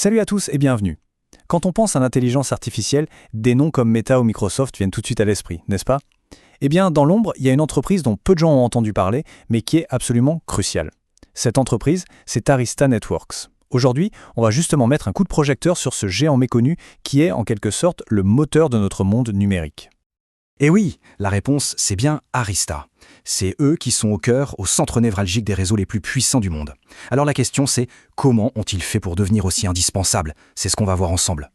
Salut à tous et bienvenue. Quand on pense à l'intelligence artificielle, des noms comme Meta ou Microsoft viennent tout de suite à l'esprit, n'est-ce pas? Eh bien, dans l'ombre, il y a une entreprise dont peu de gens ont entendu parler, mais qui est absolument cruciale. Cette entreprise, c'est Arista Networks. Aujourd'hui, on va justement mettre un coup de projecteur sur ce géant méconnu qui est en quelque sorte le moteur de notre monde numérique. Et oui, la réponse, c'est bien Arista. C'est eux qui sont au cœur, au centre névralgique des réseaux les plus puissants du monde. Alors la question, c'est comment ont-ils fait pour devenir aussi indispensables? C'est ce qu'on va voir ensemble.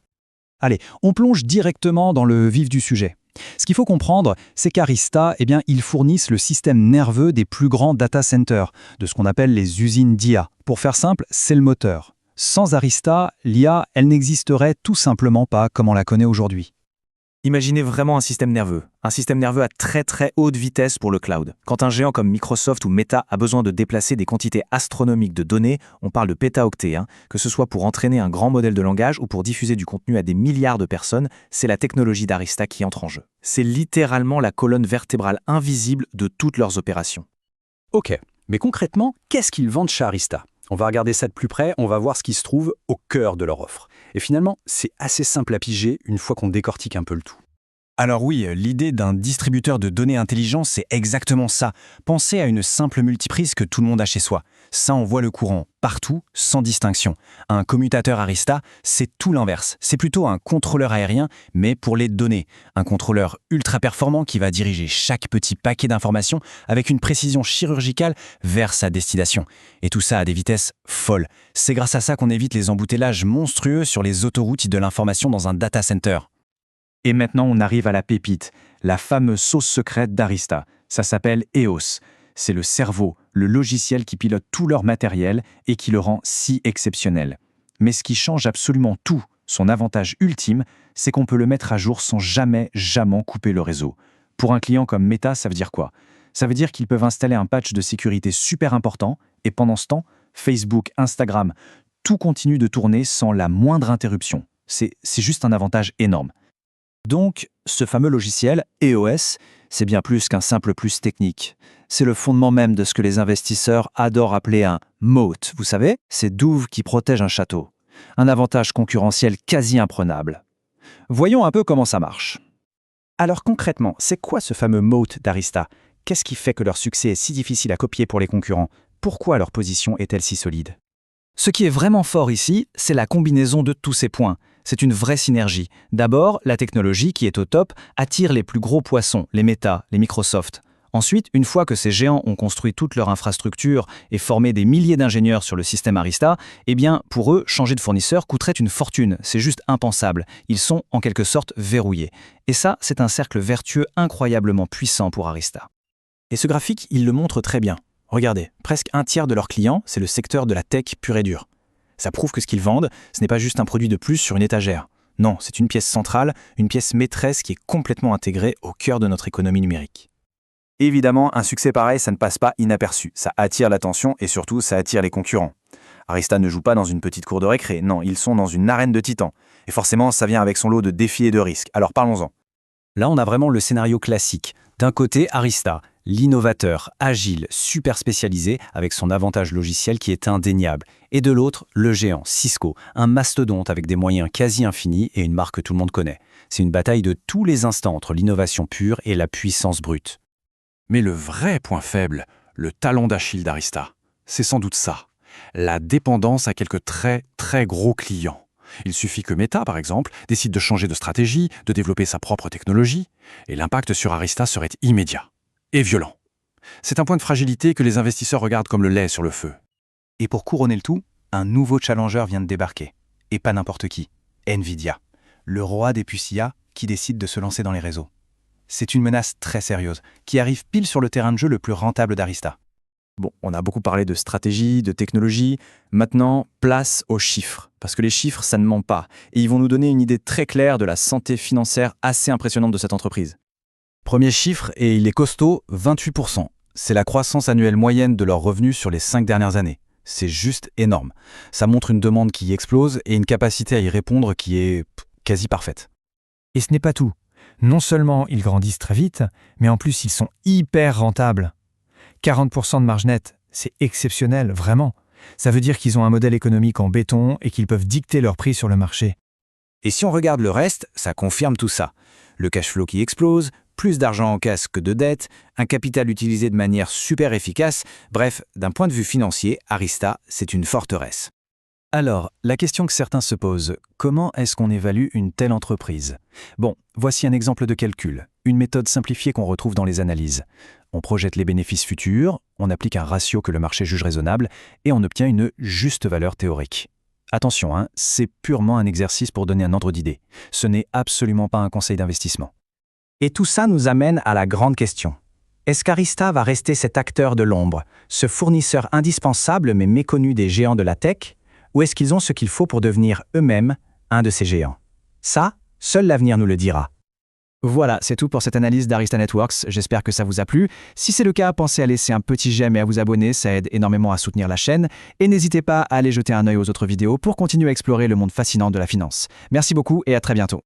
Allez, on plonge directement dans le vif du sujet. Ce qu'il faut comprendre, c'est qu'Arista, ils fournissent le système nerveux des plus grands data centers, de ce qu'on appelle les usines d'IA. Pour faire simple, c'est le moteur. Sans Arista, l'IA, elle n'existerait tout simplement pas comme on la connaît aujourd'hui. Imaginez vraiment un système nerveux à très très haute vitesse pour le cloud. Quand un géant comme Microsoft ou Meta a besoin de déplacer des quantités astronomiques de données, on parle de pétaoctets, que ce soit pour entraîner un grand modèle de langage ou pour diffuser du contenu à des milliards de personnes, c'est la technologie d'Arista qui entre en jeu. C'est littéralement la colonne vertébrale invisible de toutes leurs opérations. Ok, mais concrètement, qu'est-ce qu'ils vendent chez Arista? On va regarder ça de plus près, on va voir ce qui se trouve au cœur de leur offre. Et finalement, c'est assez simple à piger une fois qu'on décortique un peu le tout. Alors oui, l'idée d'un distributeur de données intelligent, c'est exactement ça. Pensez à une simple multiprise que tout le monde a chez soi. Ça envoie le courant partout, sans distinction. Un commutateur Arista, c'est tout l'inverse. C'est plutôt un contrôleur aérien, mais pour les données. Un contrôleur ultra performant qui va diriger chaque petit paquet d'informations avec une précision chirurgicale vers sa destination. Et tout ça à des vitesses folles. C'est grâce à ça qu'on évite les embouteillages monstrueux sur les autoroutes de l'information dans un data center. Et maintenant, on arrive à la pépite, la fameuse sauce secrète d'Arista. Ça s'appelle EOS. C'est le cerveau, le logiciel qui pilote tout leur matériel et qui le rend si exceptionnel. Mais ce qui change absolument tout, son avantage ultime, c'est qu'on peut le mettre à jour sans jamais couper le réseau. Pour un client comme Meta, ça veut dire quoi? Ça veut dire qu'ils peuvent installer un patch de sécurité super important et pendant ce temps, Facebook, Instagram, tout continue de tourner sans la moindre interruption. C'est juste un avantage énorme. Donc, ce fameux logiciel, EOS, c'est bien plus qu'un simple plus technique. C'est le fondement même de ce que les investisseurs adorent appeler un moat. Vous savez, c'est douve qui protège un château. Un avantage concurrentiel quasi imprenable. Voyons un peu comment ça marche. Alors concrètement, c'est quoi ce fameux moat d'Arista? Qu'est-ce qui fait que leur succès est si difficile à copier pour les concurrents? Pourquoi leur position est-elle si solide? Ce qui est vraiment fort ici, c'est la combinaison de tous ces points. C'est une vraie synergie. D'abord, la technologie qui est au top attire les plus gros poissons, les Meta, les Microsoft. Ensuite, une fois que ces géants ont construit toute leur infrastructure et formé des milliers d'ingénieurs sur le système Arista, pour eux, changer de fournisseur coûterait une fortune. C'est juste impensable. Ils sont en quelque sorte verrouillés. Et ça, c'est un cercle vertueux incroyablement puissant pour Arista. Et ce graphique, il le montre très bien. Regardez, presque un tiers de leurs clients, c'est le secteur de la tech pure et dure. Ça prouve que ce qu'ils vendent, ce n'est pas juste un produit de plus sur une étagère. Non, c'est une pièce centrale, une pièce maîtresse qui est complètement intégrée au cœur de notre économie numérique. Évidemment, un succès pareil, ça ne passe pas inaperçu. Ça attire l'attention et surtout, ça attire les concurrents. Arista ne joue pas dans une petite cour de récré, non, ils sont dans une arène de titans. Et forcément, ça vient avec son lot de défis et de risques. Alors parlons-en. Là, on a vraiment le scénario classique. D'un côté, Arista, l'innovateur, agile, super spécialisé, avec son avantage logiciel qui est indéniable. Et de l'autre, le géant, Cisco, un mastodonte avec des moyens quasi infinis et une marque que tout le monde connaît. C'est une bataille de tous les instants entre l'innovation pure et la puissance brute. Mais le vrai point faible, le talon d'Achille d'Arista, c'est sans doute ça, la dépendance à quelques très très gros clients. Il suffit que Meta, par exemple, décide de changer de stratégie, de développer sa propre technologie, et l'impact sur Arista serait immédiat et violent. C'est un point de fragilité que les investisseurs regardent comme le lait sur le feu. Et pour couronner le tout, un nouveau challenger vient de débarquer. Et pas n'importe qui. Nvidia, le roi des puces IA qui décide de se lancer dans les réseaux. C'est une menace très sérieuse, qui arrive pile sur le terrain de jeu le plus rentable d'Arista. Bon, on a beaucoup parlé de stratégie, de technologie. Maintenant, place aux chiffres. Parce que les chiffres, ça ne ment pas. Et ils vont nous donner une idée très claire de la santé financière assez impressionnante de cette entreprise. Premier chiffre, et il est costaud, 28%. C'est la croissance annuelle moyenne de leurs revenus sur les 5 dernières années. C'est juste énorme. Ça montre une demande qui explose et une capacité à y répondre qui est quasi parfaite. Et ce n'est pas tout. Non seulement ils grandissent très vite, mais en plus ils sont hyper rentables. 40% de marge nette, c'est exceptionnel, vraiment. Ça veut dire qu'ils ont un modèle économique en béton et qu'ils peuvent dicter leur prix sur le marché. Et si on regarde le reste, ça confirme tout ça. Le cash flow qui explose, plus d'argent en caisse que de dettes, un capital utilisé de manière super efficace, bref, d'un point de vue financier, Arista, c'est une forteresse. Alors, la question que certains se posent, comment est-ce qu'on évalue une telle entreprise? Bon, voici un exemple de calcul, une méthode simplifiée qu'on retrouve dans les analyses. On projette les bénéfices futurs, on applique un ratio que le marché juge raisonnable et on obtient une juste valeur théorique. Attention, c'est purement un exercice pour donner un ordre d'idée. Ce n'est absolument pas un conseil d'investissement. Et tout ça nous amène à la grande question. Est-ce qu'Arista va rester cet acteur de l'ombre, ce fournisseur indispensable mais méconnu des géants de la tech, ou est-ce qu'ils ont ce qu'il faut pour devenir eux-mêmes un de ces géants? Ça, seul l'avenir nous le dira. Voilà, c'est tout pour cette analyse d'Arista Networks. J'espère que ça vous a plu. Si c'est le cas, pensez à laisser un petit j'aime et à vous abonner, ça aide énormément à soutenir la chaîne. Et n'hésitez pas à aller jeter un œil aux autres vidéos pour continuer à explorer le monde fascinant de la finance. Merci beaucoup et à très bientôt.